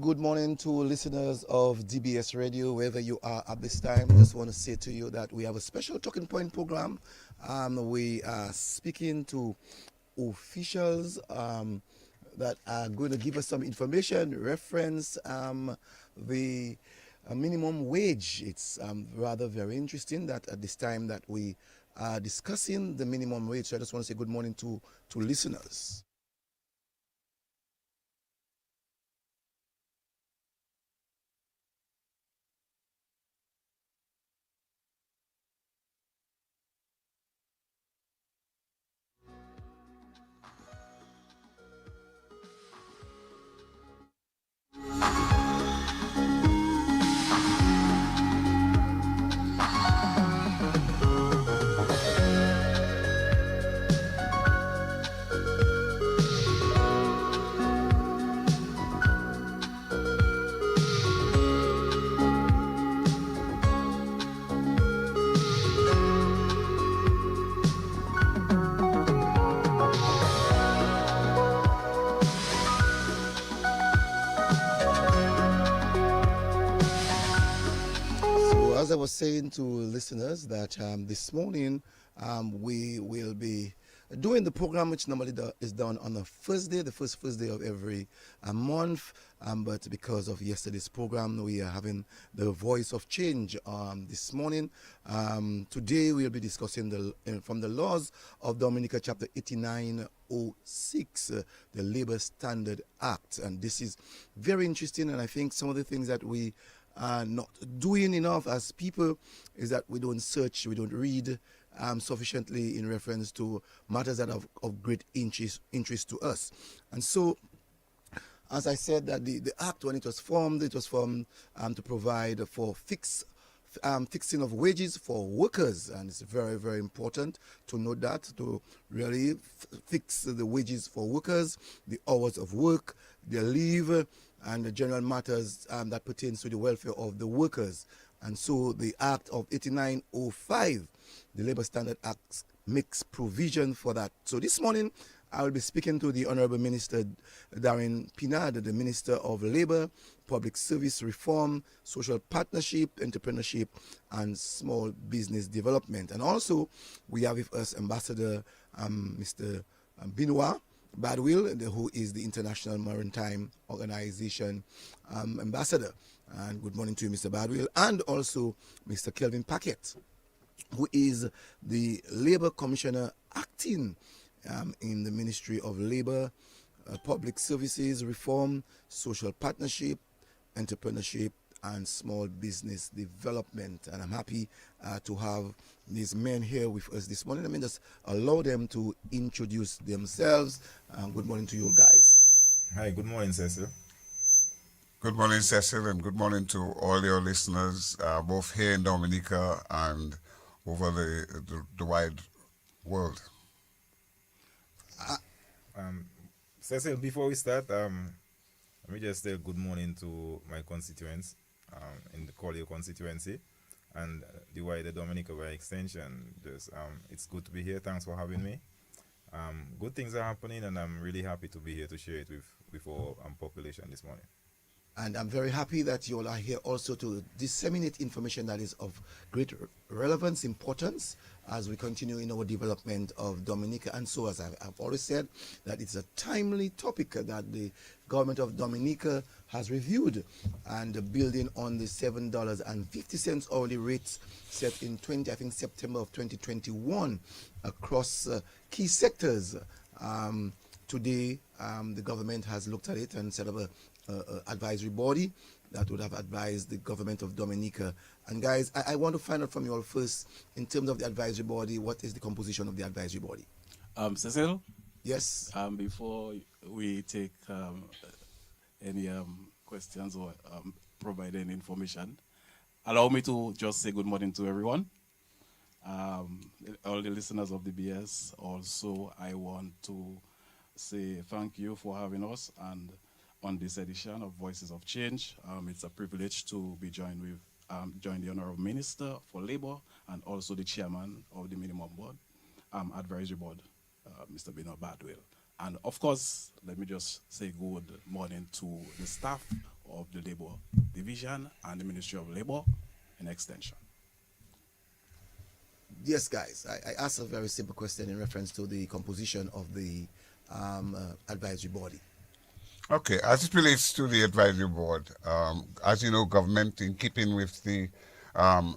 good morning to listeners of DBS Radio, wherever you are at this time. Just want to say to you that we have a special talking point program. We are speaking to officials that are going to give us some information, reference the minimum wage. It's rather very interesting that at this time that we are discussing the minimum wage. So I just want to say good morning to listeners. So, as I was saying to listeners, that this morning we will be doing the program, which normally is done on a first day, the first day of every month. But because of yesterday's program, we are having the voice of change this morning. Today we'll be discussing from the laws of Dominica, chapter 8906, the Labor Standard Act, and this is very interesting. And I think some of the things that we are not doing enough as people is that we don't search, we don't read sufficiently in reference to matters that are of great interest to us. And so, as I said, that the act, when it was formed to provide for fixing of wages for workers, and it's very, very important to note that, to really fix the wages for workers, the hours of work, their leave, and the general matters that pertains to the welfare of the workers. And so the Act of 8905, the Labor Standard Act, makes provision for that. So this morning, I will be speaking to the Honorable Minister Darren Pinard, the Minister of Labor, Public Service Reform, Social Partnership, Entrepreneurship, and Small Business Development. And also, we have with us Ambassador Mr. Benoit Badwill, who is the International Maritime Organization Ambassador. And good morning to you, Mr. Badwill. And also Mr. Kelvin Paquette, who is the Labor Commissioner acting in the Ministry of Labor, Public Services Reform, Social Partnership, Entrepreneurship, and Small Business Development. And I'm happy to have these men here with us this morning. Let me just allow them to introduce themselves. Good morning to you guys. Hi, good morning, Cecil. Good morning, Cecil, and good morning to all your listeners, both here in Dominica and over the wide world. Cecil, before we start, let me just say good morning to my constituents in the Collier constituency and the wider Dominica by extension. Just it's good to be here. Thanks for having me. Good things are happening, and I'm really happy to be here to share it with our population this morning. And I'm very happy that you all are here also to disseminate information that is of great relevance, importance, as we continue in our development of Dominica. And so, as I've always said, that it's a timely topic that the government of Dominica has reviewed, and building on the $7.50 hourly rates set in September of 2021 across key sectors. Today, the government has looked at it and set up a advisory body that would have advised the government of Dominica. And guys, I want to find out from you all first, in terms of the advisory body, what is the composition of the advisory body? Cecil? Yes? Before we take any questions or provide any information, allow me to just say good morning to everyone. All the listeners of the BS. Also, I want to say thank you for having us and on this edition of Voices of Change. It's a privilege to be joined the Honorable Minister for Labor and also the Chairman of the Minimum Board, Advisory Board, Mr. Benoit Badwill. And of course, let me just say good morning to the staff of the Labor Division and the Ministry of Labor in extension. Yes, guys. I asked a very simple question in reference to the composition of the advisory body. Okay, as it relates to the advisory board, as you know, government, in keeping with the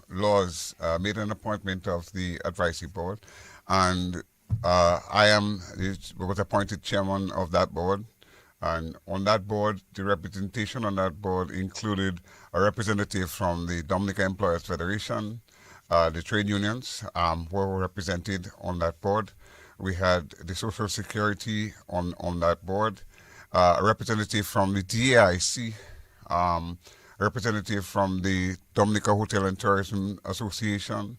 laws, made an appointment of the advisory board, and was appointed chairman of that board. And on that board, the representation on that board included a representative from the Dominica Employers Federation, the trade unions were represented on that board. We had the Social Security on that board, a representative from the DAIC, a representative from the Dominica Hotel and Tourism Association.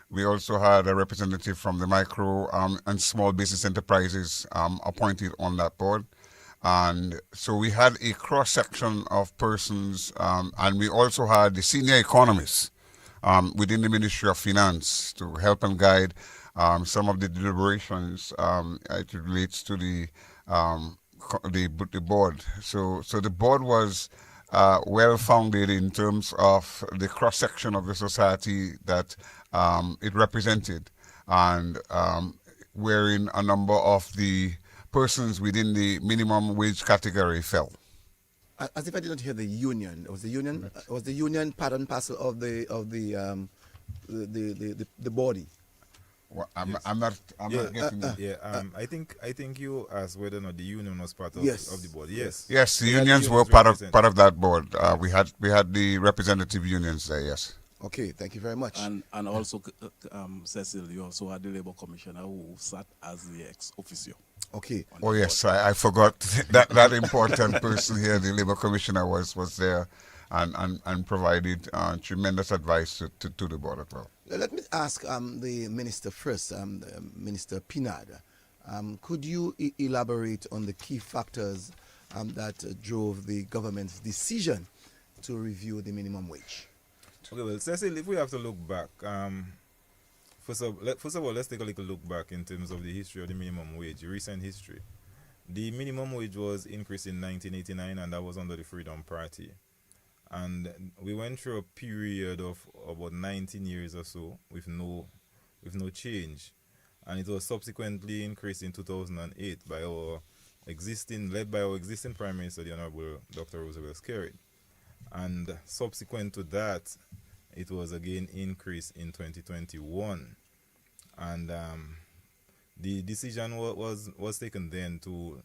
We also had a representative from the micro and small business enterprises appointed on that board. And so we had a cross-section of persons, and we also had the senior economists within the Ministry of Finance to help and guide some of the deliberations it relates to the board. So the board was well founded in terms of the cross section of the society that it represented, and wherein a number of the persons within the minimum wage category fell. As if I didn't hear the union. Was the union part and parcel of the body? Well, I'm Yes. not getting that. Yeah, I think you asked whether or not the union was part of, Yes. of the board. Yes. Yes, the We had unions were unions part represented. of that board. We had the representative unions there. Yes. Okay, thank you very much. And also, Cecil, you also had the Labor Commissioner who sat as the ex officio. Okay. on the Oh board. yes, I forgot that important person here. The Labor Commissioner was there, and provided tremendous advice to the board as well. Let me ask the minister first, Minister Pinard. Could you elaborate on the key factors that drove the government's decision to review the minimum wage? Okay, well, Cecil, if we have to look back, first of all, let's take a little look back in terms of the history of the minimum wage, recent history. The minimum wage was increased in 1989, and that was under the Freedom Party. And we went through a period of about 19 years or so with no change, and it was subsequently increased in 2008 by led by our existing Prime Minister, the Honorable Dr. Roosevelt Skerrit. And subsequent to that, it was again increased in 2021, and the decision was taken then to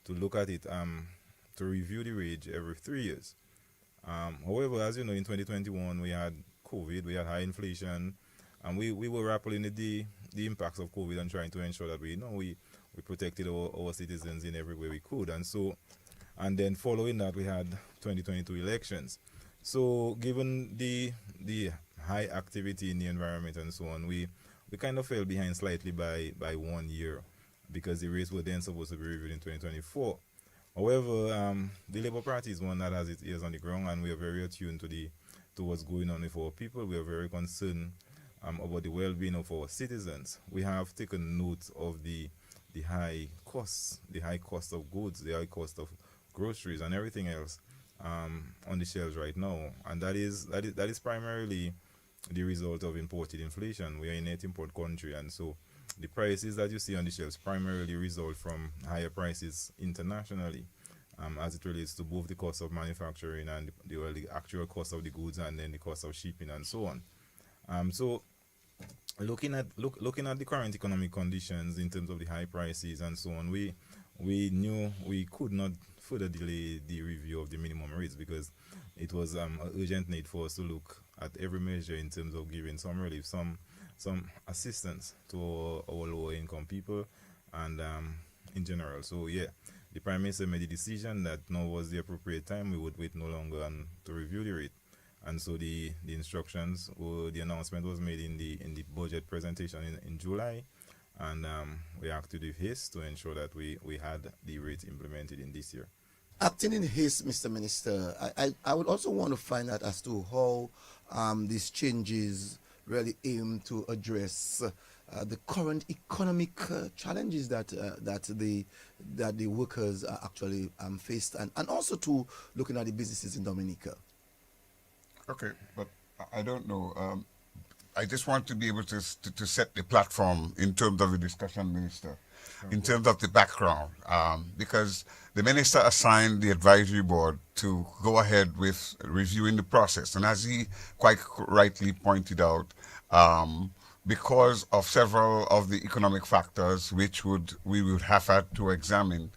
look at it, to review the wage every 3 years. However, as you know, in 2021 we had COVID, we had high inflation, and we were grappling with the impacts of COVID and trying to ensure that we protected our citizens in every way we could. And then following that, we had 2022 elections. So given the high activity in the environment and so on, we kind of fell behind slightly by 1 year, because the rates were then supposed to be reviewed in 2024. However, the Labour Party is one that has its ears on the ground, and we are very attuned to what's going on with our people. We are very concerned about the well-being of our citizens. We have taken note of the high costs, the high cost of goods, the high cost of groceries and everything else on the shelves right now, and that is primarily the result of imported inflation. We are a net import country, and so the prices that you see on the shelves primarily result from higher prices internationally, as it relates to both the cost of manufacturing and the actual cost of the goods, and then the cost of shipping and so on. So looking at the current economic conditions in terms of the high prices and so on, we knew we could not further delay the review of the minimum rates, because it was an urgent need for us to look at every measure in terms of giving some relief, some assistance to our lower income people, and in general. So yeah, the Prime Minister made the decision that now was the appropriate time. We would wait no longer to review the rate. And so the instructions, or the announcement was made in the budget presentation in July, and we acted with haste to ensure that we had the rate implemented in this year. Acting in haste, Mr. Minister, I would also want to find out as to how these changes really aim to address the current economic challenges that the workers are actually faced, and also to looking at the businesses in Dominica. Okay, but I don't know. I just want to be able to set the platform in terms of the discussion, Minister, in terms of the background, because the Minister assigned the advisory board to go ahead with reviewing the process. And as he quite rightly pointed out, because of several of the economic factors which we would have had to examine,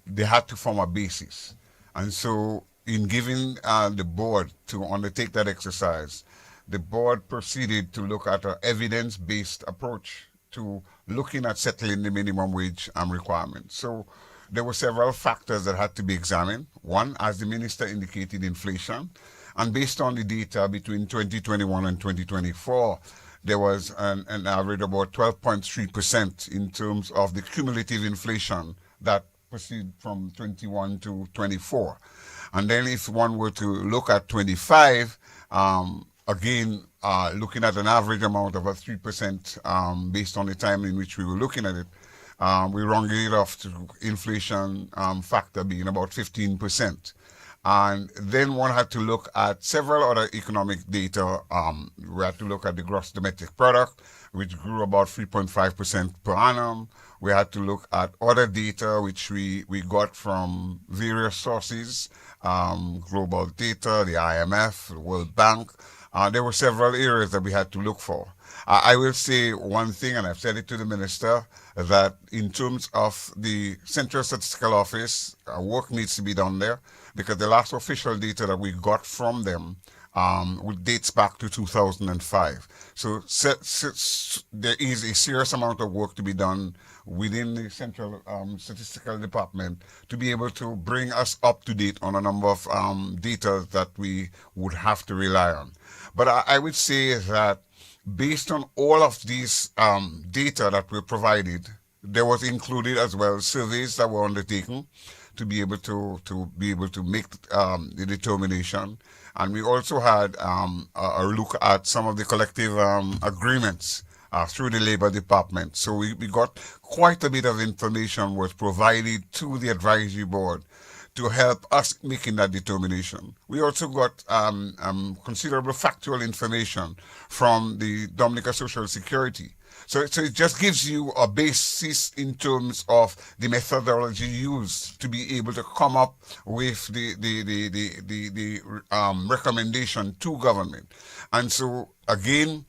they had to form a basis. And so in giving the board to undertake that exercise, the board proceeded to look at an evidence-based approach to looking at settling the minimum wage requirement. So there were several factors that had to be examined. One, as the minister indicated, inflation. And based on the data between 2021 and 2024, there was an average of about 12.3% in terms of the cumulative inflation that proceeded from 21 to 24. And then if one were to look at 25, again, looking at an average amount of a 3% based on the time in which we were looking at it, we rounded it off to inflation factor being about 15%. And then one had to look at several other economic data. We had to look at the gross domestic product, which grew about 3.5% per annum. We had to look at other data which we got from various sources, global data, the IMF, the World Bank. There were several areas that we had to look for. I will say one thing, and I've said it to the minister, that in terms of the Central Statistical Office, work needs to be done there, because the last official data that we got from them dates back to 2005. So there is a serious amount of work to be done within the Central Statistical Department to be able to bring us up to date on a number of data that we would have to rely on. But I would say that based on all of these data that were provided, there was included as well surveys that were undertaken to be able to make the determination. And we also had a look at some of the collective agreements through the Labor Department. So we got quite a bit of information was provided to the advisory board to help us making that determination. We also got considerable factual information from the Dominica Social Security. So it just gives you a basis in terms of the methodology used to be able to come up with the recommendation to government. And so again,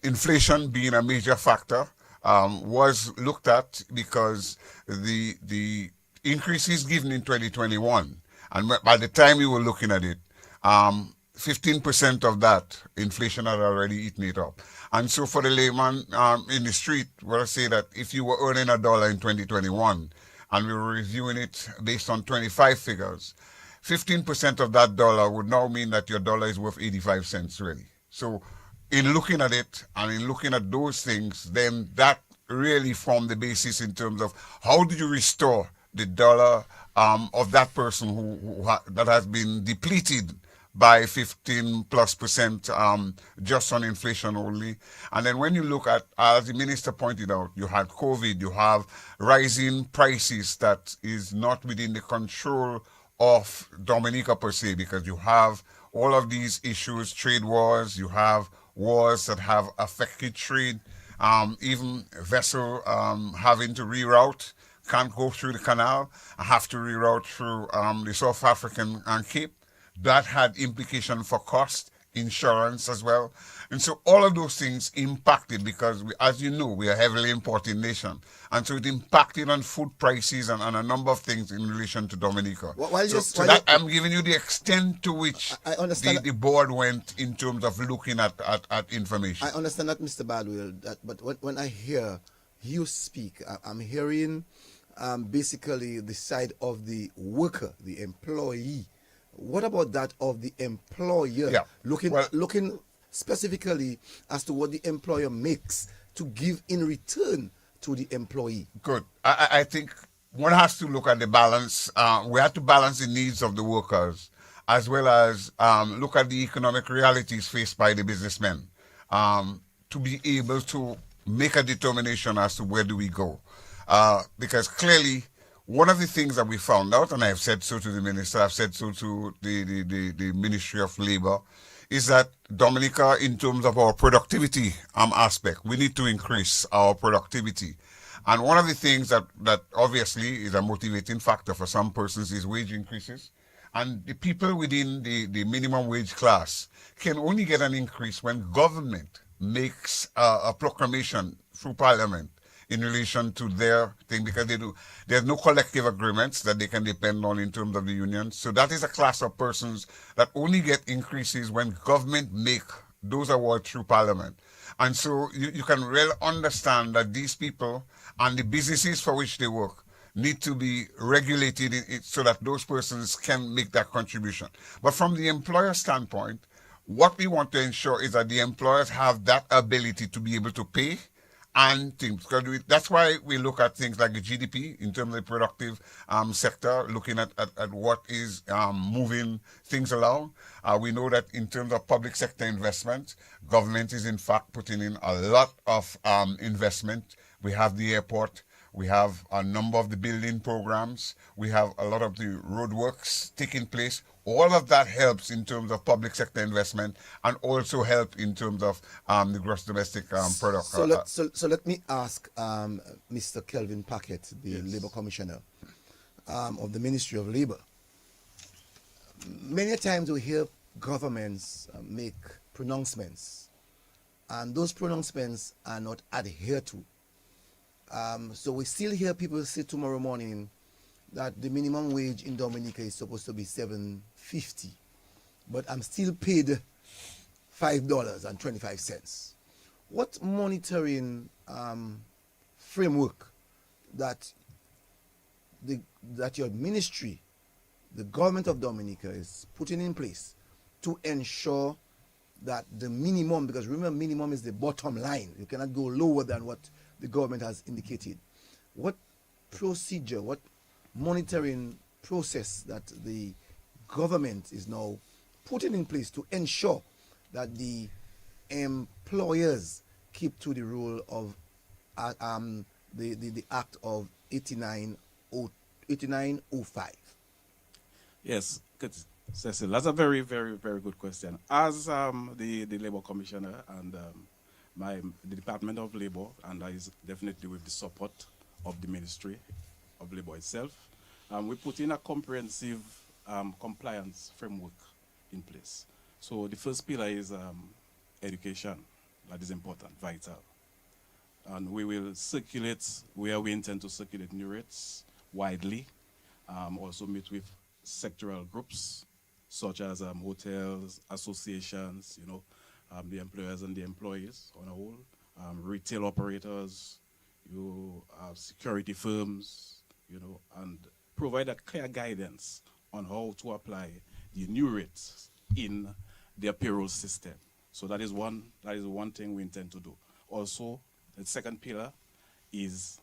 inflation being a major factor was looked at, because the increases given in 2021, and by the time we were looking at it, 15% of that inflation had already eaten it up. And so for the layman in the street, we'll say that if you were earning $1 in 2021 and we were reviewing it based on 25 figures, 15% of that dollar would now mean that your dollar is worth 85 cents really. So in looking at it and in looking at those things, then that really formed the basis in terms of how do you restore the dollar of that person that has been depleted by 15+% just on inflation only. And then when you look at, as the minister pointed out, you had COVID, you have rising prices that is not within the control of Dominica per se, because you have all of these issues, trade wars, you have wars that have affected trade, even vessel having to reroute, can't go through the canal, have to reroute through the South African Cape. That had implication for cost, insurance as well. And so all of those things impacted, because as you know, we are a heavily importing nation. And so it impacted on food prices and a number of things in relation to Dominica. I'm giving you the extent to which I understand the board went in terms of looking at information. I understand that, Mr. Badwell, but when I hear you speak, I'm hearing basically the side of the worker, the employee. What about that of the employer? Yeah. Looking specifically as to what the employer makes to give in return to the employee. Good. I think one has to look at the balance. We have to balance the needs of the workers as well as look at the economic realities faced by the businessmen to be able to make a determination as to where do we go. Because clearly, one of the things that we found out, and I've said so to the minister, I've said so to the Ministry of Labor, is that Dominica, in terms of our productivity aspect, we need to increase our productivity. And one of the things that obviously is a motivating factor for some persons is wage increases. And the people within the minimum wage class can only get an increase when government makes a proclamation through parliament in relation to their thing, because there's no collective agreements that they can depend on in terms of the unions. So that is a class of persons that only get increases when government make those awards through parliament. And so you can really understand that these people and the businesses for which they work need to be regulated so that those persons can make that contribution. But from the employer standpoint, what we want to ensure is that the employers have that ability to be able to pay and things. Because that's why we look at things like the GDP in terms of the productive sector, looking at what is moving things along. We know that in terms of public sector investment, government is in fact putting in a lot of investment. We have the airport. We have a number of the building programs. We have a lot of the roadworks taking place. All of that helps in terms of public sector investment and also help in terms of the gross domestic product. So let me ask Mr. Kelvin Packett, the Yes. Labour Commissioner of the Ministry of Labour. Many times we hear governments make pronouncements, and those pronouncements are not adhered to. So we still hear people say tomorrow morning that the minimum wage in Dominica is supposed to be $7.50, but I'm still paid $5.25. What monitoring framework that your ministry, the government of Dominica, is putting in place to ensure that the minimum, because remember, minimum is the bottom line. You cannot go lower than what the government has indicated. What procedure, what monitoring process that the government is now putting in place to ensure that the employers keep to the rule of the Act of 8905? Yes, good. Cecil, that's a very, very, very good question. As the Labour Commissioner and the Department of Labour, and that is definitely with the support of the Ministry of Labour itself, we put in a comprehensive compliance framework in place. So the first pillar is education. That is important, vital. And we will circulate where we intend to circulate new rates widely. Also meet with sectoral groups such as hotels, associations, the employers and the employees on a whole, retail operators, security firms, and provide a clear guidance on how to apply the new rates in their payroll system. So that is one thing we intend to do. Also, the second pillar is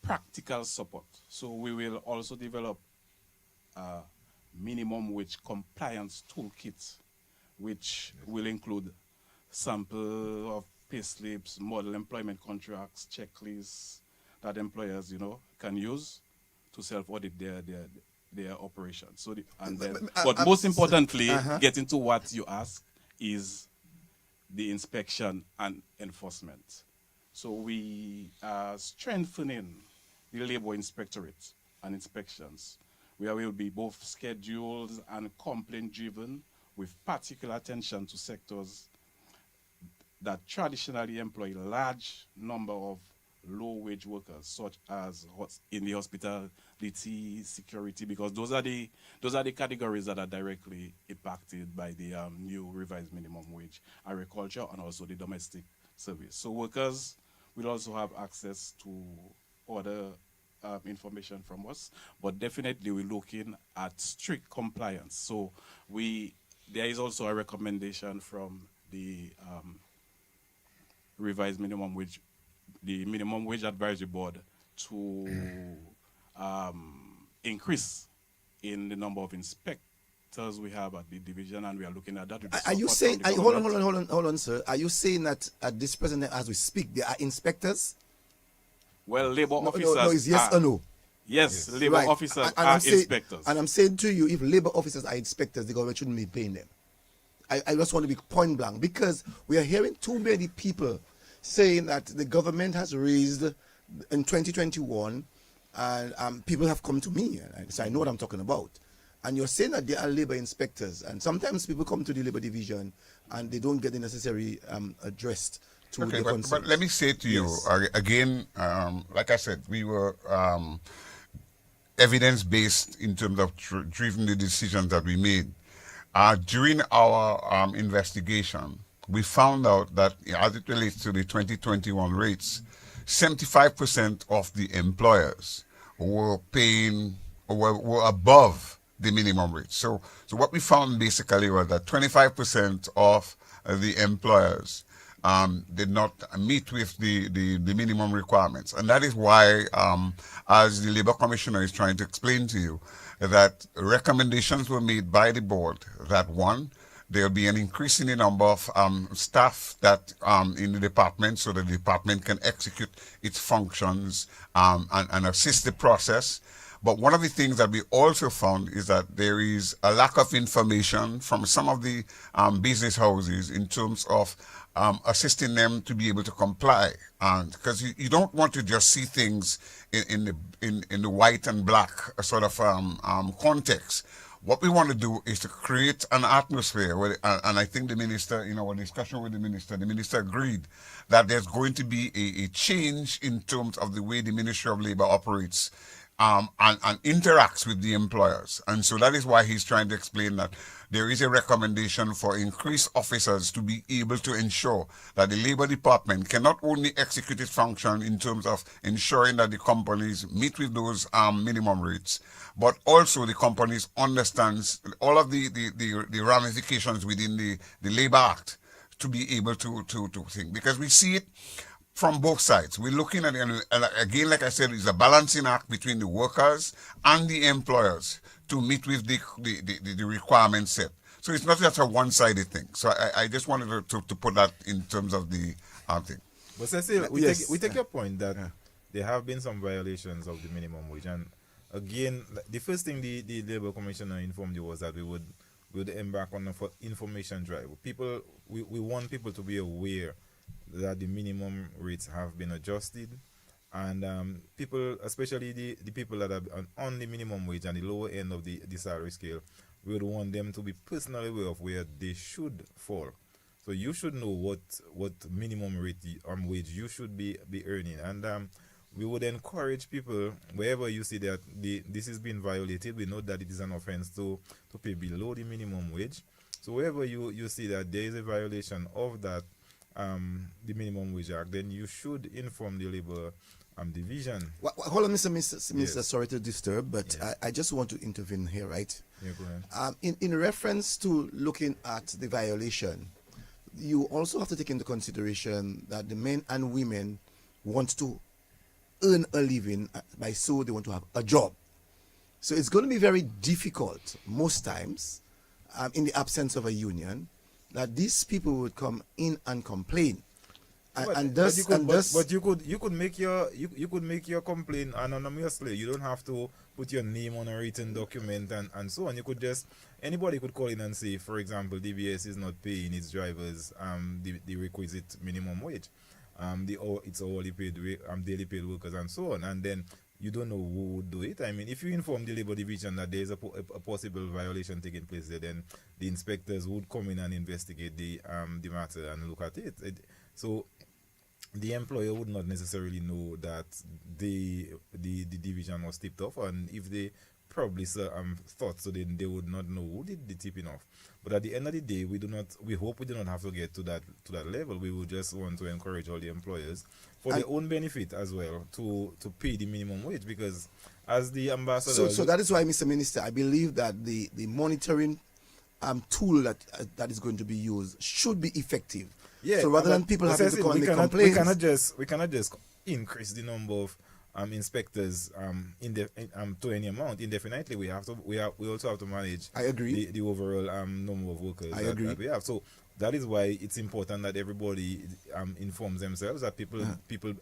practical support. So we will also develop a minimum wage compliance toolkit, which will include sample of pay slips, model employment contracts, checklists that employers, can use to self-audit their operations. So, but most importantly, getting to what you ask is the inspection and enforcement. So we are strengthening the Labour Inspectorate and inspections, where we will be both scheduled and complaint-driven, with particular attention to sectors that traditionally employ a large number of low-wage workers, such as in the hospitality, security, because those are the categories that are directly impacted by the new revised minimum wage, agriculture, and also the domestic service. So workers will also have access to other information from us, but definitely we're looking at strict compliance. So there is also a recommendation from the revised minimum wage, the Minimum Wage Advisory Board, to increase in the number of inspectors inspectors we have at the division, and we are looking at that. with the Are you support saying? from the Hold on, government. hold on, sir. Are you saying that at this present time, as we speak, there are inspectors? Well, labor No, officers. no, it's yes are, or no. Yes, labor Right. officers And are I'm saying, inspectors. and I'm saying to you, if labor officers are inspectors, the government shouldn't be paying them. I just want to be point blank, because we are hearing too many people saying that the government has raised in 2021, and people have come to me, so I know what I'm talking about. And you're saying that there are labor inspectors, and sometimes people come to the labor division and they don't get the necessary addressed to Okay, the but concerns. let me say to you Yes. again, like I said, we were evidence-based in terms of driven the decisions that we made. During our investigation, we found out that as it relates to the 2021 rates, 75% of the employers were paying or were above the minimum rate. So what we found basically was that 25% of the employers did not meet with the minimum requirements. And that is why, as the Labour Commissioner is trying to explain to you, that recommendations were made by the board that one, there'll be an increase in the number of staff that in the department, so the department can execute its functions and assist the process. But one of the things that we also found is that there is a lack of information from some of the business houses in terms of assisting them to be able to comply. And because you don't want to just see things in the white and black sort of context. What we want to do is to create an atmosphere where, and I think the minister, in our discussion with the minister agreed that there's going to be a change in terms of the way the Ministry of Labour operates and interacts with the employers. And so that is why he's trying to explain that there is a recommendation for increased officers to be able to ensure that the Labour Department can not only execute its function in terms of ensuring that the companies meet with those minimum rates, but also the companies understands all of the ramifications within the Labour Act to be able to think. Because we see it from both sides. We're looking at it, and again, like I said, it's a balancing act between the workers and the employers to meet with the requirements set. So it's not just a one-sided thing. So I just wanted to put that in terms of the thing. But Cecil, Yes. we take your point that there have been some violations of the minimum wage, and again, the first thing the Labour Commissioner informed you was that we would embark on an information drive. We want people to be aware that the minimum rates have been adjusted, and people, especially the people that are on the minimum wage and the lower end of the salary scale, we would want them to be personally aware of where they should fall. So you should know what minimum rate wage you should be earning, and we would encourage people, wherever you see that this is being violated, we know that it is an offense to pay below the minimum wage. So wherever you see that there is a violation of that, the Minimum Wage Act, then you should inform the Labour Division. Hold on, Mr. Yes. Sorry to disturb, but Yes. I just want to intervene here, right? Yeah, go ahead. In reference to looking at the violation, you also have to take into consideration that the men and women want to earn a living, by so they want to have a job. So it's going to be very difficult most times, in the absence of a union, that these people would come in and complain. Thus, you could make your complaint anonymously. You don't have to put your name on a written document and so on. You could just, anybody could call in and say, for example, DBS is not paying its drivers the requisite minimum wage, it's hourly paid daily paid workers and so on, and then you don't know who would do it. I mean, if you inform the Labour Division that there is a possible violation taking place there, then the inspectors would come in and investigate the matter and look at it. So the employer would not necessarily know that the division was tipped off, and if they probably thought so, then they would not know who did the tipping off. But at the end of the day, we hope we do not have to get to that level. We would just want to encourage all the employers, for their own benefit as well, to pay the minimum wage, because as the ambassador. So that is why, Mr. Minister, I believe that the monitoring tool that is going to be used should be effective. Yeah, so rather than people having to come and complain, we cannot just increase the number of inspectors to any amount indefinitely. We also have to manage I agree. the overall number of workers I that, agree. that we have. So that is why it's important that everybody informs themselves, that people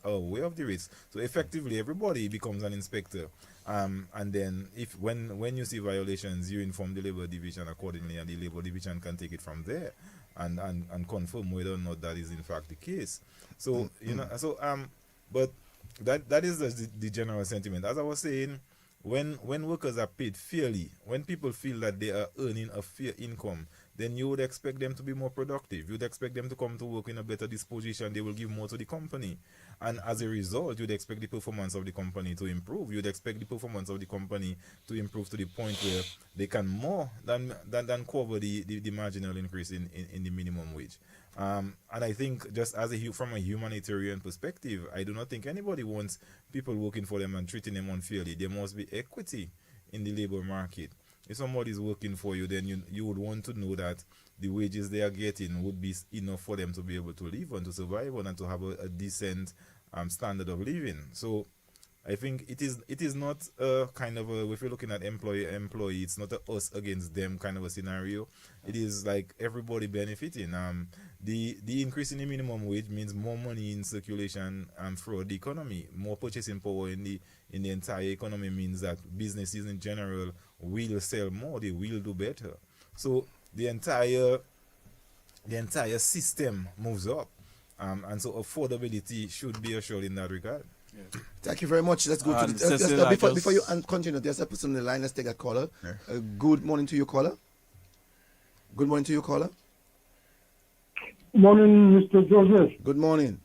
are aware of the risks. So effectively, everybody becomes an inspector. And then if when you see violations, you inform the labor division accordingly, and the labor division can take it from there and confirm whether or not that is in fact the case. So but that is the general sentiment. As I was saying, when workers are paid fairly, when people feel that they are earning a fair income, then you would expect them to be more productive. You'd expect them to come to work in a better disposition. They will give more to the company. And as a result, you'd expect the performance of the company to improve. You'd expect the performance of the company to improve to the point where they can more than cover the marginal increase in the minimum wage. And I think just from a humanitarian perspective, I do not think anybody wants people working for them and treating them unfairly. There must be equity in the labor market. If somebody is working for you, then you would want to know that the wages they are getting would be enough for them to be able to live and to survive on and to have a decent standard of living. So I think it is not a kind of if you're looking at employee, it's not a us against them kind of a scenario. It is like everybody benefiting. The increase in the minimum wage means more money in circulation throughout the economy. More purchasing power in the entire economy means that businesses in general will sell more, they will do better. So the entire system moves up. And so affordability should be assured in that regard. Yeah. Thank you very much. Let's go to Cecil, before you continue. There's a person on the line. Let's take a caller. Yeah. Good morning to you, caller. Good morning to you, caller. Morning, Mr. Joseph, Good morning.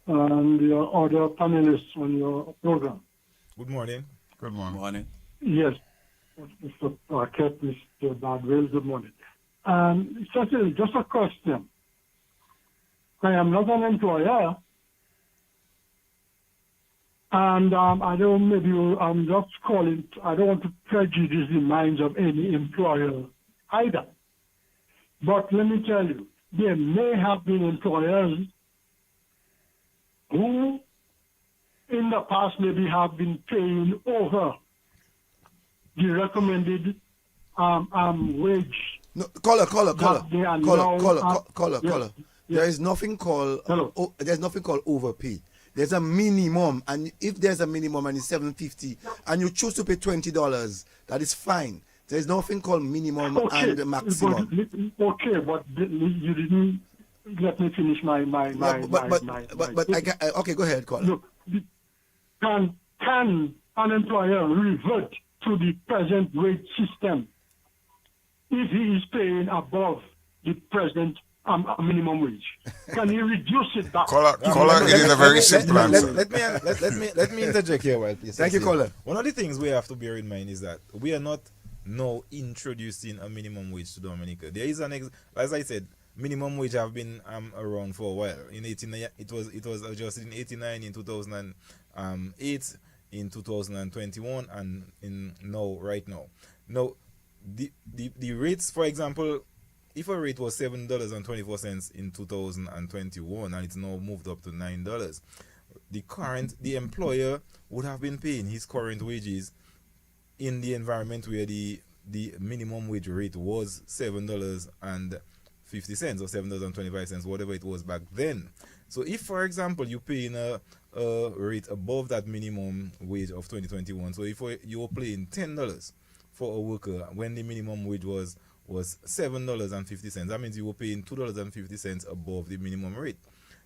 and your other panelists on your program. Good morning. Good morning. Morning. Yes, Mr. Parkett, Mr. Badwell, good morning. Cecil, just a question. I am not an employer, and I don't, maybe I'm just calling, I don't want to prejudice the minds of any employer either. But let me tell you, there may have been employers who in the past maybe have been paying over the recommended wage. No, caller. they are now- Caller. Yes. There is nothing called Hello. there's nothing called overpay. There's a minimum, and if there's a minimum and it's $7.50, and you choose to pay $20, that is fine. There's nothing called minimum and the maximum. But you didn't let me finish my Okay, go ahead, caller. Look, can an employer revert to the present wage system if he is paying above the present minimum wage? Can he reduce it back? Caller, it is a very simple answer. Let me interject here, while please. Thank you, caller. One of the things we have to bear in mind is that we are not now introducing a minimum wage to Dominica. There is as I said, minimum wage have been around for a while. In 89, it was adjusted in 89, in 2008, in 2021, and right now. Now, the rates, for example, if a rate was $7.24 in 2021 and it's now moved up to $9, the employer would have been paying his current wages in the environment where the minimum wage rate was $7.50 or $7.25, whatever it was back then. So if, for example, you pay in a rate above that minimum wage of 2021, so if you were paying $10 for a worker when the minimum wage was $7.50, that means you were paying $2.50 above the minimum rate.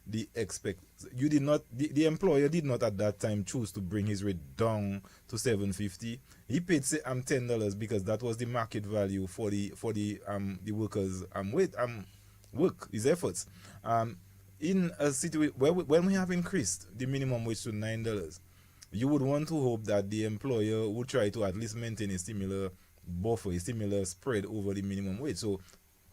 The employer did not at that time choose to bring his rate down to $7.50. He paid $10 because that was the market value for the workers' work, his efforts. In a situation when we have increased the minimum wage to $9, you would want to hope that the employer would try to at least maintain a similar buffer, a similar spread over the minimum wage. So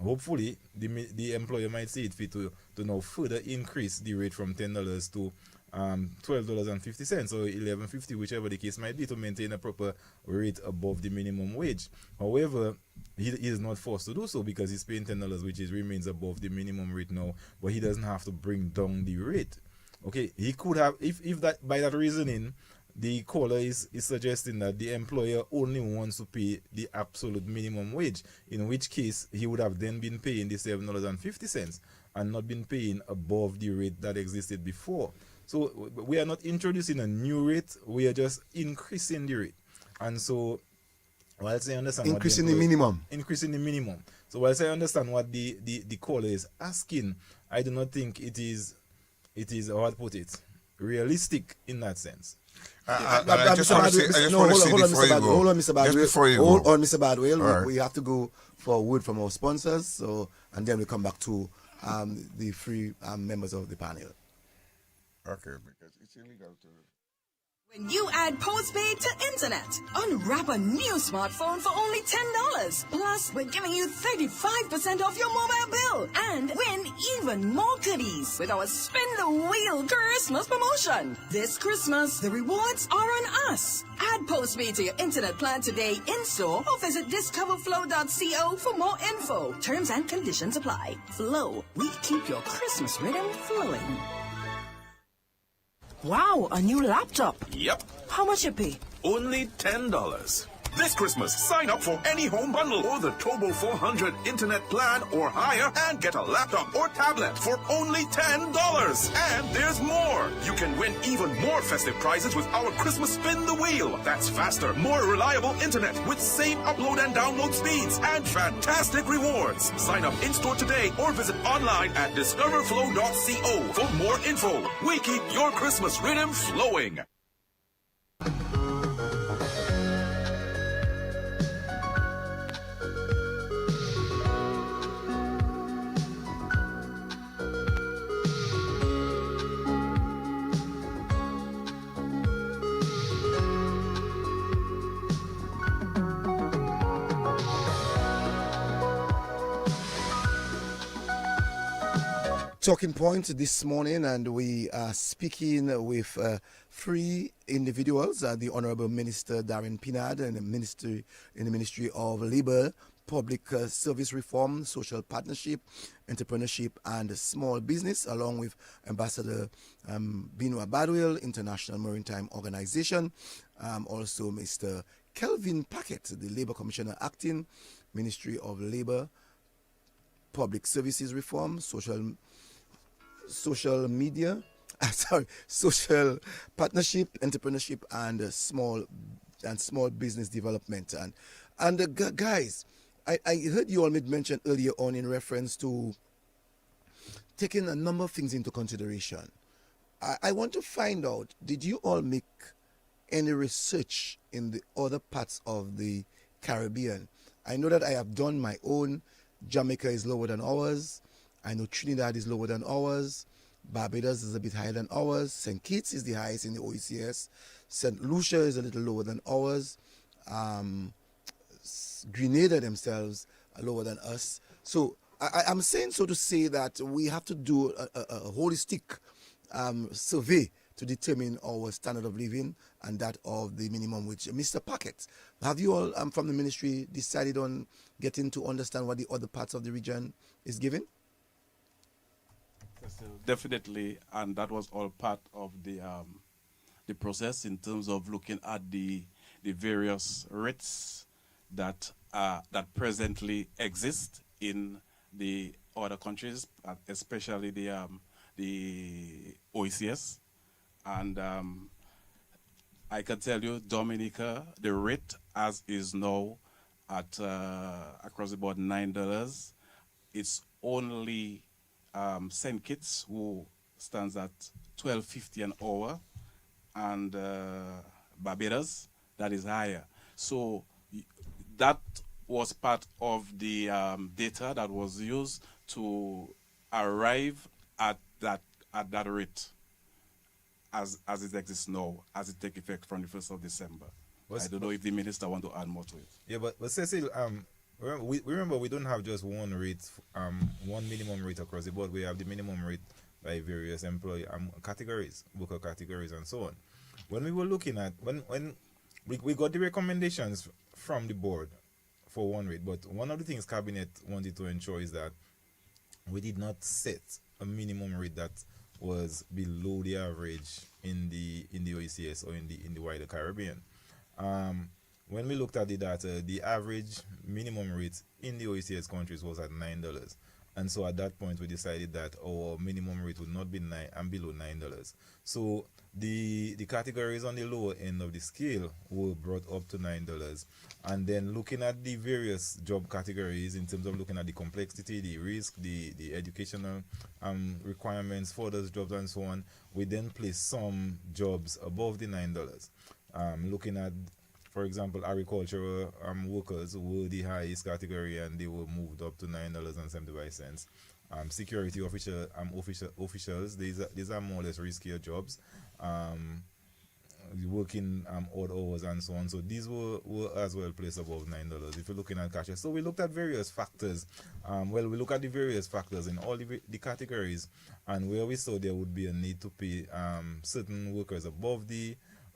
hopefully the employer might see it fit to now further increase the rate from $10 to $12.50 or $11.50, whichever the case might be, to maintain a proper rate above the minimum wage. However, he is not forced to do so because he's paying $10, which remains above the minimum rate now, but he doesn't have to bring down the rate. Okay, he could have, if that, by that reasoning, the caller is suggesting that the employer only wants to pay the absolute minimum wage, in which case he would have then been paying the $7.50 and not been paying above the rate that existed before. So we are not introducing a new rate, we are just increasing the rate. And so whilst I understand Increasing the minimum. increasing the minimum. So whilst I understand what the caller is asking, I do not think it is how to put it, realistic in that sense. I just want to say, Hold on, Mr. Badwell. Just before you Hold go. on, Mr. Badwell. All right. We have to go for a word from our sponsors, and then we come back to the three members of the panel. Okay, because it's illegal to... When you add postpaid to internet, unwrap a new smartphone for only $10. Plus, we're giving you 35% off your mobile bill and win even more goodies with our Spin the Wheel Christmas promotion. This Christmas, the rewards are on us. Add postpaid to your internet plan today in store or visit discoverflow.co for more info. Terms and conditions apply. Flow, we keep your Christmas rhythm flowing. Wow, a new laptop. Yep, How much you pay? only $10. This Christmas, sign up for any home bundle or the Turbo 400 internet plan or higher and get a laptop or tablet for only $10. And there's more. You can win even more festive prizes with our Christmas Spin the Wheel. That's faster, more reliable internet with same upload and download speeds and fantastic rewards. Sign up in-store today or visit online at discoverflow.co for more info. We keep your Christmas rhythm flowing. Talking point this morning, and we are speaking with three individuals: the Honorable Minister Darren Pinard, and the Ministry of Labour, Public Service Reform, Social Partnership, Entrepreneurship, and Small Business, along with Ambassador Benoit Badwell, International Maritime Organization, also Mr. Kelvin Packett, the Labour Commissioner Acting, Ministry of Labour, Public Services Reform, social partnership, entrepreneurship, and small business development. And guys, I heard you all made mention earlier on in reference to taking a number of things into consideration. I want to find out, did you all make any research in the other parts of the Caribbean? I know that I have done my own. Jamaica is lower than ours. I know Trinidad is lower than ours. Barbados is a bit higher than ours. St. Kitts is the highest in the OECS. St. Lucia is a little lower than ours. Grenada themselves are lower than us. So I'm saying so to say that we have to do a holistic survey to determine our standard of living and that of the minimum wage. Mr. Packett, have you all from the ministry decided on getting to understand what the other parts of the region is giving? Definitely, and that was all part of the process in terms of looking at the various rates that presently exist in the other countries, especially the OECS, and I can tell you, Dominica, the rate as is now at across the board $9. It's only St. Kitts who stands at $12.50 an hour, and Barbados that is higher. So that was part of the data that was used to arrive at that rate as it exists now, as it take effect from the 1st of December. I don't know if the minister want to add more to it. Yeah, but Cecil, remember we don't have just one rate, one minimum rate across the board. We have the minimum rate by various employee categories, worker categories, and so on. When we were looking at when we got the recommendations from the board for one rate, but one of the things cabinet wanted to ensure is that we did not set a minimum rate that was below the average in the OECS or in the wider Caribbean. When we looked at the data, the average minimum rate in the OECS countries was at $9. And so at that point, we decided that our minimum rate would not be below $9. So the categories on the lower end of the scale were brought up to $9. And then looking at the various job categories in terms of looking at the complexity, the risk, the educational requirements for those jobs and so on, we then placed some jobs above the $9. Looking at, for example, agricultural workers were the highest category and they were moved up to $9.75. Security officials, these are more or less riskier jobs, working odd hours and so on. So these were as well placed above $9 if you're looking at cashiers. So we looked at various factors. We look at the various factors in all the categories, and where we saw there would be a need to pay certain workers above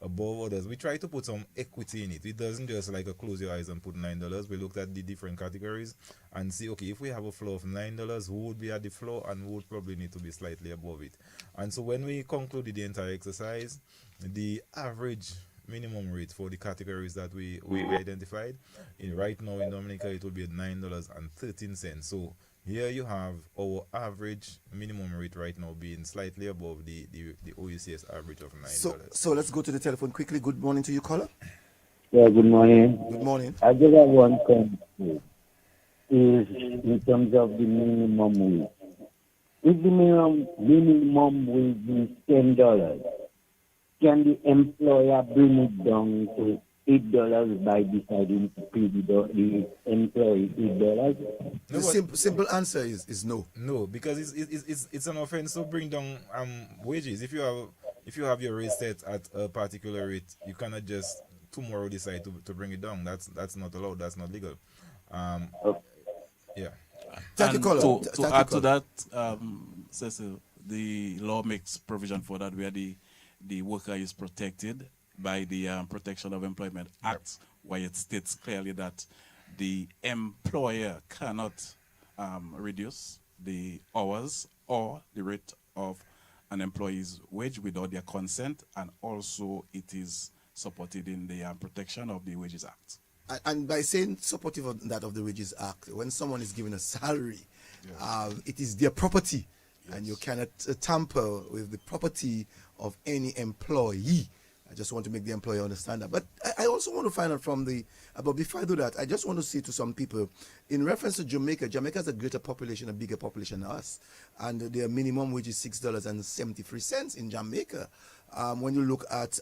others. We try to put some equity in it. It doesn't just like a close your eyes and put $9. We looked at the different categories and see, okay, if we have a floor of $9, who would be at the floor and who would probably need to be slightly above it. And so when we concluded the entire exercise, the average minimum rate for the categories that we identified, right now in Dominica, it will be at $9.13. So here you have our average minimum rate right now being slightly above the OECS average of $9. So let's go to the telephone quickly. Good morning to you, caller. Yeah, good morning. Good morning. I just have one question. Is in terms of the minimum wage. If the minimum wage is $10, can the employer bring it down to $8 by deciding to pay the employee $8? The simple answer is no. No, because it's an offense to bring down wages. If you have your rate set at a particular rate, you cannot just tomorrow decide to bring it down. That's not allowed. That's not legal. Yeah. Thank you, caller. To add to that, Cecil, the law makes provision for that, where the worker is protected by the Protection of Employment Act, where it states clearly that the employer cannot reduce the hours or the rate of an employee's wage without their consent, and also it is supported in the Protection of the Wages Act. And by saying supportive of that of the Wages Act, when someone is given a salary, it is their property, and you cannot tamper with the property of any employee. I just want to make the employer understand that. But I also want to find out from but before I do that, I just want to say to some people, in reference to Jamaica has a greater population, a bigger population than us. And their minimum wage is $6.73 in Jamaica. When you look at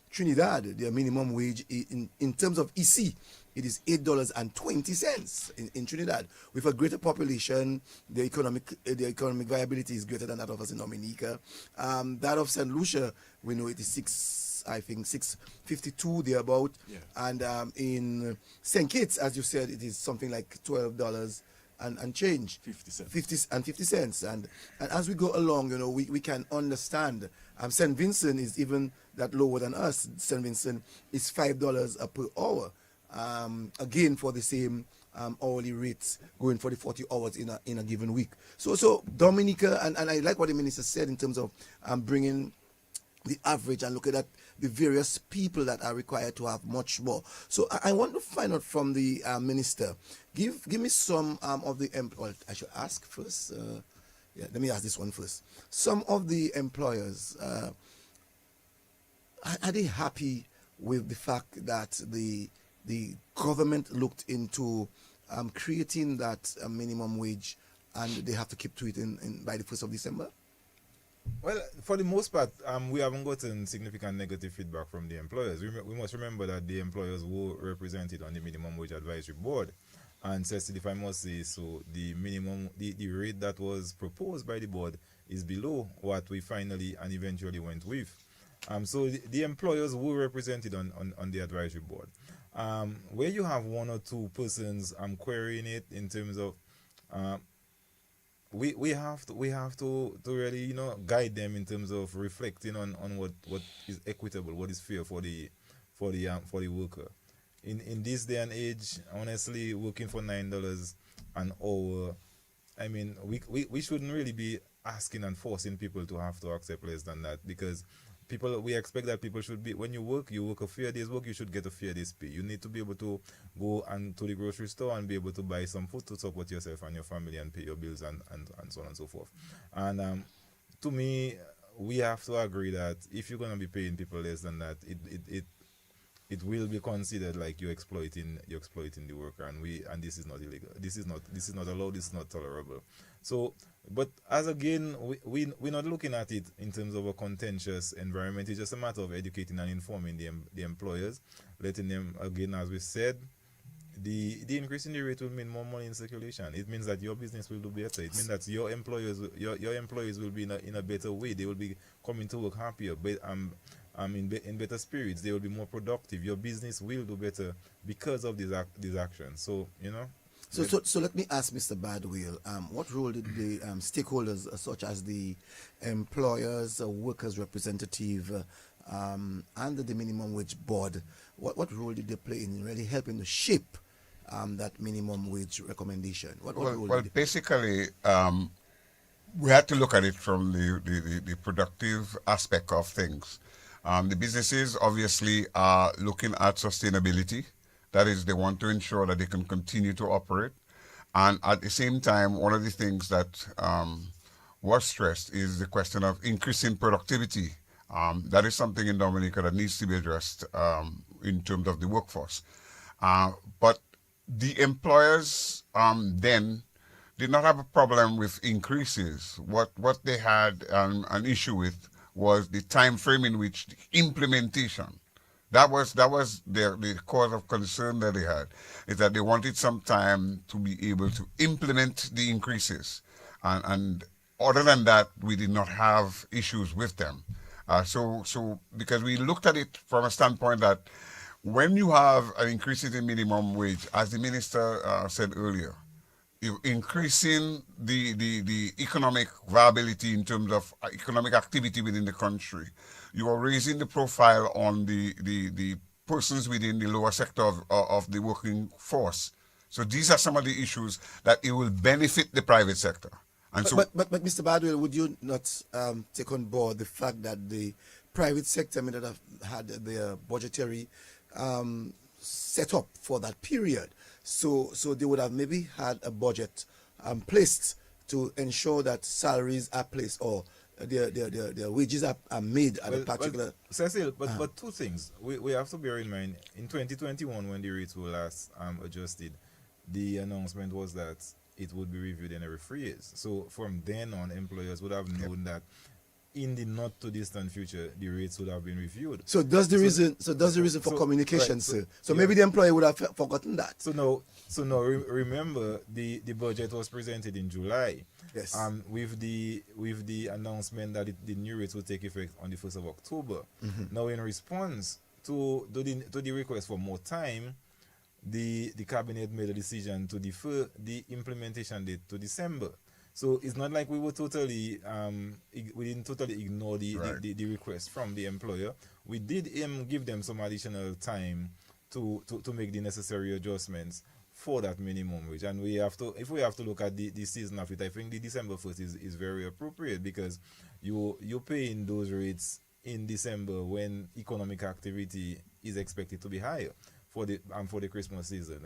Trinidad, their minimum wage in terms of EC, it is $8.20 in Trinidad. With a greater population, the economic viability is greater than that of us in Dominica. That of St. Lucia, we know it is $6.52 thereabout. Yeah. And in St. Kitts, as you said, it is something like $12 and change. 50 cents. And as we go along, we can understand. St. Vincent is even that lower than us. St. Vincent is $5 per hour. Again, for the same hourly rates, going for the 40 hours in a given week. So Dominica, and I like what the minister said in terms of bringing the average and looking at the various people that are required to have much more. So I want to find out from the minister, give me some of the I should ask first. Let me ask this one first. Some of the employers, are they happy with the fact that the government looked into creating that minimum wage, and they have to keep to it by the 1st of December? Well, for the most part, we haven't gotten significant negative feedback from the employers. We must remember that the employers were represented on the Minimum Wage Advisory Board. And Cecil, if I must say so, the rate that was proposed by the board is below what we finally and eventually went with. So the employers were represented on the advisory board. Where you have one or two persons querying it in terms of we have to really guide them in terms of reflecting on what is equitable, what is fair for the worker. In this day and age, honestly, working for $9 an hour, I mean, we shouldn't really be asking and forcing people to have to accept less than that, because we expect that people should be, when you work a fair day's work, you should get a fair day's pay. You need to be able to go and to the grocery store and be able to buy some food to support yourself and your family and pay your bills and so on and so forth. And to me, we have to agree that if you're going to be paying people less than that, it will be considered like you're exploiting the worker, and this is not illegal. This is not allowed. This is not tolerable. So, but as again, we're not looking at it in terms of a contentious environment. It's just a matter of educating and informing the employers, letting them, again, as we said, the increase in the rate will mean more money in circulation. It means that your business will do better. It means that your employees will be in a better way. They will be coming to work happier, but in better spirits. They will be more productive. Your business will do better because of these actions. So, you know. So let me ask Mr. Badwell, what role did the stakeholders, such as the employers, workers' representative, and the minimum wage board, what role did they play in really helping to shape that minimum wage recommendation? Well, basically, we had to look at it from the productive aspect of things. The businesses obviously are looking at sustainability. That is, they want to ensure that they can continue to operate. And at the same time, one of the things that was stressed is the question of increasing productivity. That is something in Dominica that needs to be addressed in terms of the workforce. But the employers then did not have a problem with increases. What they had an issue with was the time frame in which the implementation. That was the cause of concern that they had, is that they wanted some time to be able to implement the increases. And other than that, we did not have issues with them. So because we looked at it from a standpoint that when you have an increase in the minimum wage, as the minister said earlier, you're increasing the economic viability in terms of economic activity within the country. You are raising the profile on the persons within the lower sector of the working force. So these are some of the issues that it will benefit the private sector. And but Mr. Badwell, would you not take on board the fact that the private sector may not have had their budgetary set up for that period? So they would have maybe had a budget placed to ensure that salaries are placed or their wages are made at a particular... Cecil, but two things. We have to bear in mind, in 2021, when the rates were last adjusted, the announcement was that it would be reviewed in every 3 years. So from then on, employers would have known that in the not too distant future, the rates would have been reviewed. So does the reason for communication, sir? So maybe the employer would have forgotten that. So now, remember the budget was presented in July. Yes. With the announcement that the new rates will take effect on the 1st of October. Mm-hmm. Now, in response to the request for more time, the cabinet made a decision to defer the implementation date to December. So it's not like we were totally we didn't totally ignore the request from the employer. We did give them some additional time to make the necessary adjustments for that minimum wage. And if we have to look at the season of it, I think the December 1st is very appropriate, because you're paying those rates in December when economic activity is expected to be higher for the Christmas season.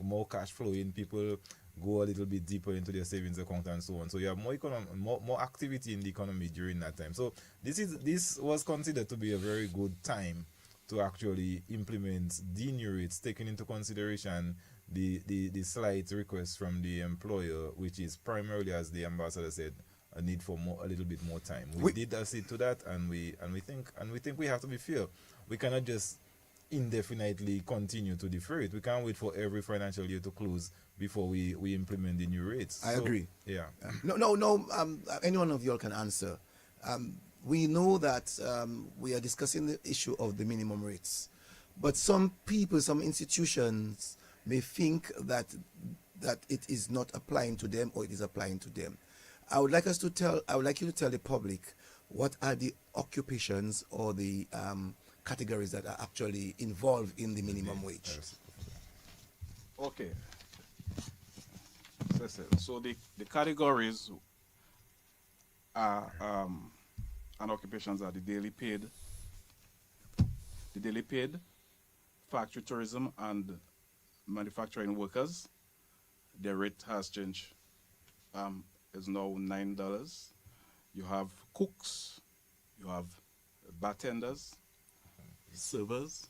More cash flow in, people go a little bit deeper into their savings account and so on. So you have more activity in the economy during that time. So this was considered to be a very good time to actually implement the new rates, taking into consideration the slight request from the employer, which is primarily, as the ambassador said, a need for a little bit more time. We did accede to that, and we think we have to be fair. We cannot just indefinitely continue to defer it. We can't wait for every financial year to close before we implement the new rates. I agree. Yeah. No. Any one of you all can answer. We know that we are discussing the issue of the minimum rates, but some people, some institutions may think that it is not applying to them, or it is applying to them. I would like you to tell the public what are the occupations or the categories that are actually involved in the minimum wage. Okay. So the categories are and occupations are the daily paid, factory tourism and manufacturing workers. Their rate has changed. Is now $9. You have cooks, you have bartenders, servers,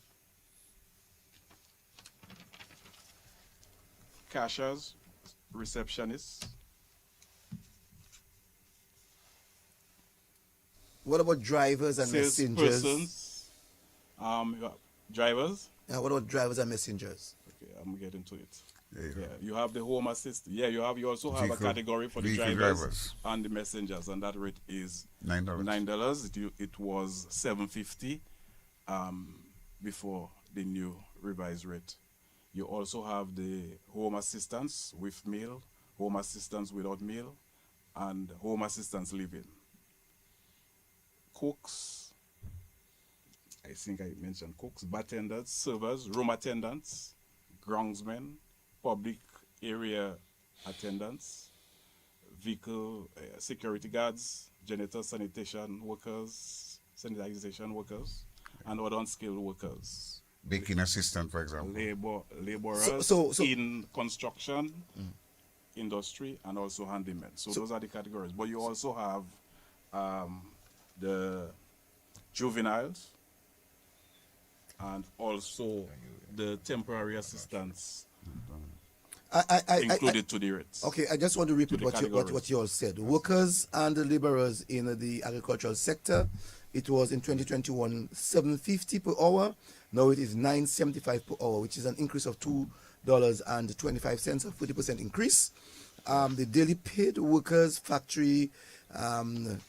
cashiers, receptionists. What about drivers and messengers? Salespersons, you have drivers. What about drivers and messengers? Okay, I'm getting to it. There you go. Yeah, you have the home assist. Yeah, you also have Vehicle- a category for the vehicle drivers, drivers. and the messengers, and that rate is $9. $9. It was $7.50 before the new revised rate. You also have the home assistants with meal, home assistants without meal, and home assistants living. Cooks, I think I mentioned cooks, bartenders, servers, room attendants, groundsmen, public area attendants, vehicle security guards, janitor, sanitation workers, sanitization workers, and other unskilled workers. Baking assistant, for example. Laborers So- in construction, industry, and also handymen. So those are the categories. But you also have the juveniles and also the temporary assistants I included to the rates. Okay, I just want to repeat the what you all said. Workers and the laborers in the agricultural sector, it was in 2021 $7.50 per hour. Now it is $9.75 per hour, which is an increase of $2.25, a 40% increase. The daily paid workers, factory,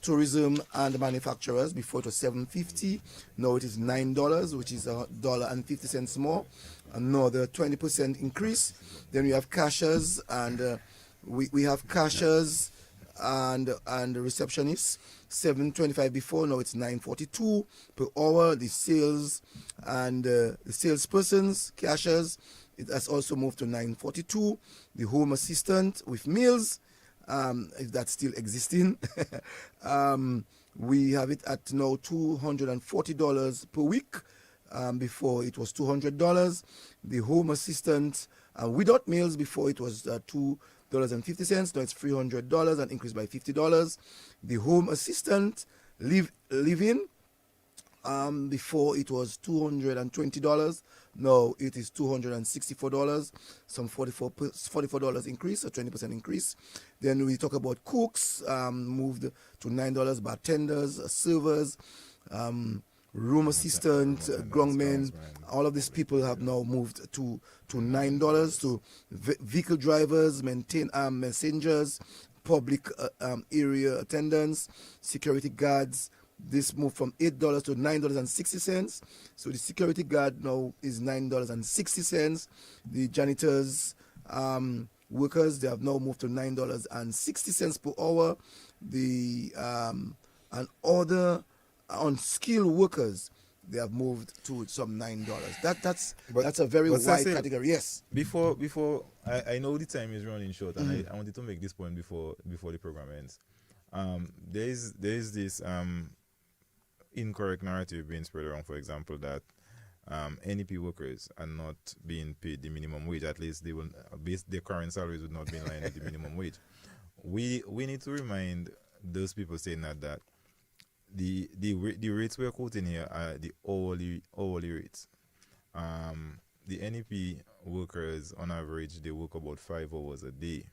tourism, and manufacturers, before it was $7.50. Now it is $9, which is $1.50 more. Another 20% increase. Then we have cashiers, and we have cashiers and receptionists. $7.25 before. Now it's $9.42 per hour. The sales and the salespersons, cashiers, it has also moved to $9.42. The home assistant with meals, if that's still existing, we have it at now $240 per week. Before it was $200. The home assistant without meals, before it was $2.50. Now it's $300, an increase by $50. The home assistant live-in, before it was $220. Now it is $264, some $44 increase, a 20% increase. Then we talk about cooks, moved to $9, bartenders, servers, room assistant, groundmen, all of these people have now moved to $9. To vehicle drivers, messengers, public area attendants, security guards. This moved from $8 to $9.60. So the security guard now is $9.60. The janitors, workers, they have now moved to $9.60 per hour. The and other unskilled workers, they have moved to some $9. That's a very wide category. Yes. Before I know the time is running short, and I wanted to make this point before the program ends. There is this incorrect narrative being spread around, for example, that NEP workers are not being paid the minimum wage. At least they will their current salaries would not be in line with the minimum wage. We need to remind those people saying that the rates we're quoting here are the hourly rates. The NEP workers, on average, they work about 5 hours a day,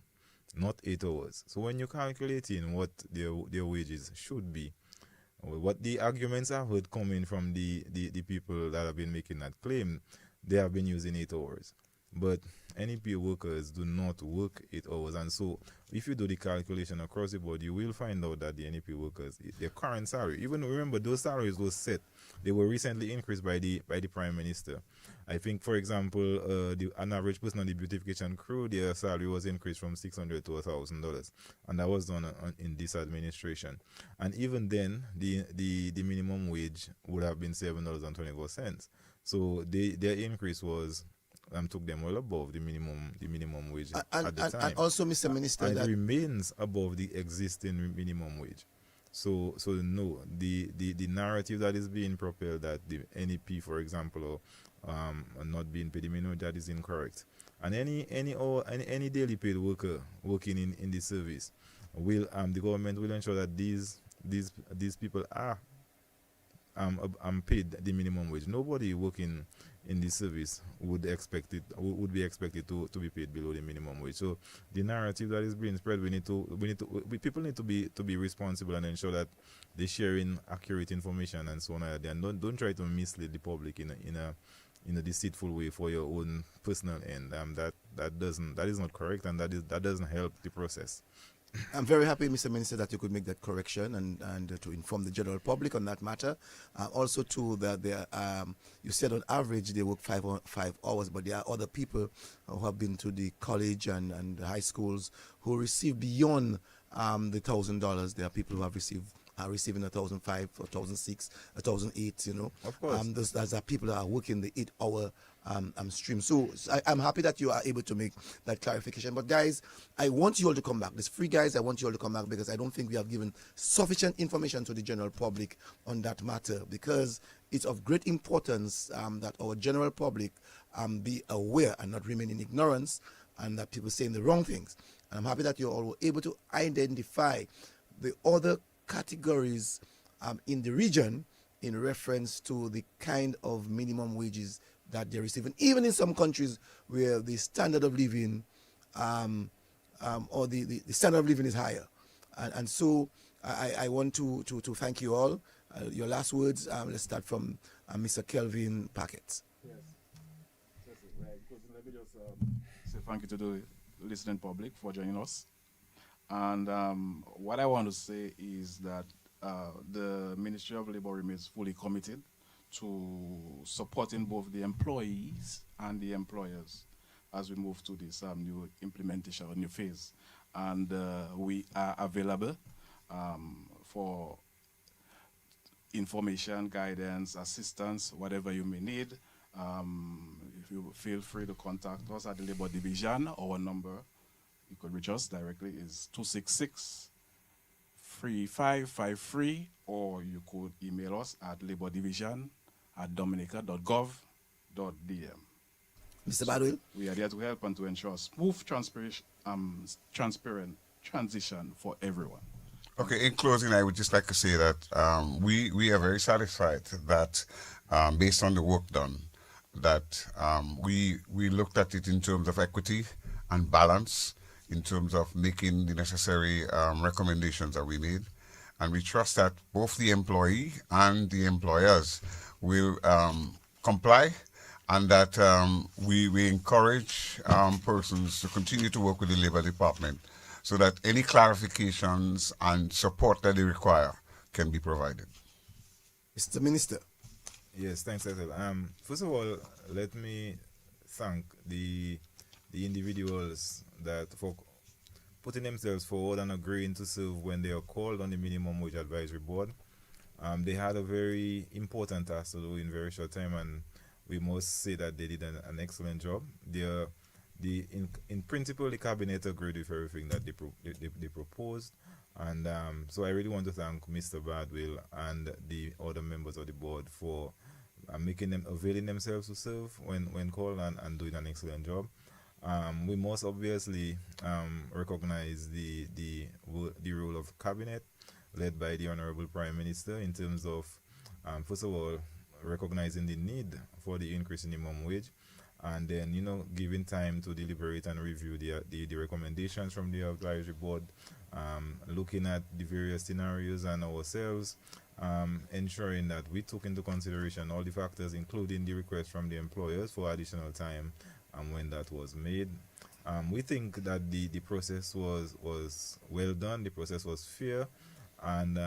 not 8 hours. So when you're calculating what their wages should be, what the arguments I've heard coming from the people that have been making that claim, they have been using 8 hours. But NEP workers do not work 8 hours, and so if you do the calculation across the board, you will find out that the NEP workers, their current salary, even remember those salaries were set, they were recently increased by the Prime Minister. I think, for example, an average person on the beautification crew, their salary was increased from $600 to $1,000, and that was done in this administration. And even then, the minimum wage would have been $7.24. So their increase was took them well above the minimum wage at the time. And also, Mr. Minister, and that it remains above the existing minimum wage. So no, the narrative that is being propelled that the NEP, for example, are not being paid, that is incorrect. And any daily paid worker working in the service will the government will ensure that these people are paid the minimum wage. Nobody working in this service would be expected to be paid below the minimum wage. So the narrative that is being spread, people need to be responsible and ensure that they're sharing accurate information and so on. And don't try to mislead the public in a deceitful way for your own personal end. That is not correct, and that doesn't help the process. I'm very happy, Mr. Minister, that you could make that correction and to inform the general public on that matter. Also, too, that you said on average they work 5 hours, but there are other people who have been to the college and the high schools who receive beyond the $1,000. There are people who are receiving 1,500, 1,600, 1,800. You know, of course, those are people that are working the 8-hour stream. So I'm happy that you are able to make that clarification. But guys, I want you all to come back. This free, guys, I want you all to come back, because I don't think we have given sufficient information to the general public on that matter, because it's of great importance that our general public be aware and not remain in ignorance, and that people saying the wrong things. And I'm happy that you all were able to identify the other categories in the region in reference to the kind of minimum wages that they're receiving, even in some countries where the standard of living or the standard of living is higher. And so I want to thank you all. Your last words, let's start from Mr. Kelvin Packett. Yes. Right. Let me just say thank you to the listening public for joining us. And what I want to say is that the Ministry of Labour remains fully committed to supporting both the employees and the employers as we move to this new implementation, new phase. And we are available for information, guidance, assistance, whatever you may need. If you feel free to contact us at the Labour Division, our number, you could reach us directly, is 266-3553, or you could email us at labourdivision@dominica.gov.dm. Mr. Badwell? We are there to help and to ensure smooth, transparent transition for everyone. Okay, in closing, I would just like to say that we are very satisfied that based on the work done, that we looked at it in terms of equity and balance, in terms of making the necessary recommendations that we made. And we trust that both the employee and the employers will comply, and that we encourage persons to continue to work with the Labour Department so that any clarifications and support that they require can be provided. Mr. Minister. Yes, thanks, Cecil. First of all, let me thank the individuals that for putting themselves forward and agreeing to serve when they are called on the Minimum Wage Advisory Board. They had a very important task to do in very short time, and we must say that they did an excellent job. In principle, the cabinet agreed with everything that they proposed, and so I really want to thank Mr. Badwell and the other members of the board for availing themselves to serve when called and doing an excellent job. We must obviously recognize the role of cabinet led by the Honorable Prime Minister in terms of, first of all, recognizing the need for the increase in minimum wage, and then giving time to deliberate and review the recommendations from the advisory board, looking at the various scenarios and ourselves, ensuring that we took into consideration all the factors, including the request from the employers for additional time when that was made. We think that the process was well done, the process was fair, and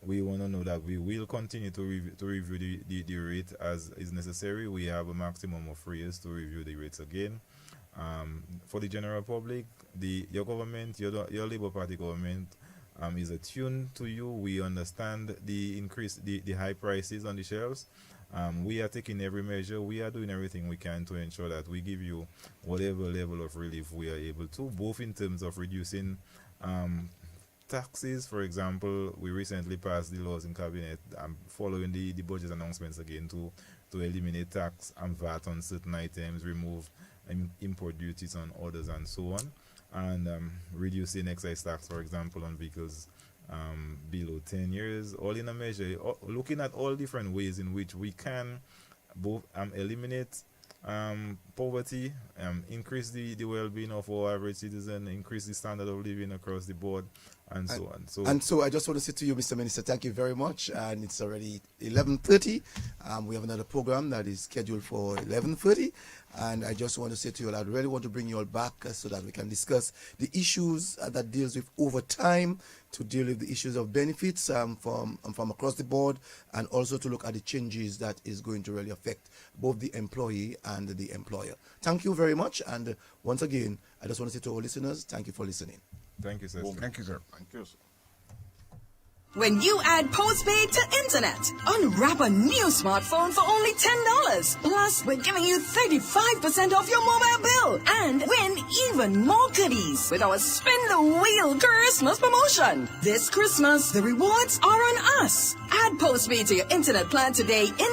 we want to know that we will continue to review the rate as is necessary. We have a maximum of 3 years to review the rates again. For the general public, your government, your Labour Party government is attuned to you. We understand the increase, the high prices on the shelves. We are taking every measure. We are doing everything we can to ensure that we give you whatever level of relief we are able to, both in terms of reducing taxes. For example, we recently passed the laws in cabinet following the budget announcements again to eliminate tax and VAT on certain items, remove import duties on others, and so on, and reducing excise tax, for example, on vehicles below 10 years, all in a measure, looking at all different ways in which we can both eliminate poverty, increase the well-being of our average citizen, increase the standard of living across the board, and so on. So I just want to say to you, Mr. Minister, thank you very much. And it's already 11:30. We have another program that is scheduled for 11:30. And I just want to say to you all, I really want to bring you all back so that we can discuss the issues that deals with overtime, to deal with the issues of benefits from across the board, and also to look at the changes that is going to really affect both the employee and the employer. Thank you very much. And once again, I just want to say to all listeners, thank you for listening. thank you, sir. Thank you, sir. Thank you, sir. When you add postpaid to internet, unwrap a new smartphone for only $10. Plus, we're giving you 35% off your mobile bill and win even more goodies with our Spin the Wheel Christmas promotion. This Christmas, the rewards are on us. Add postpaid to your internet plan today in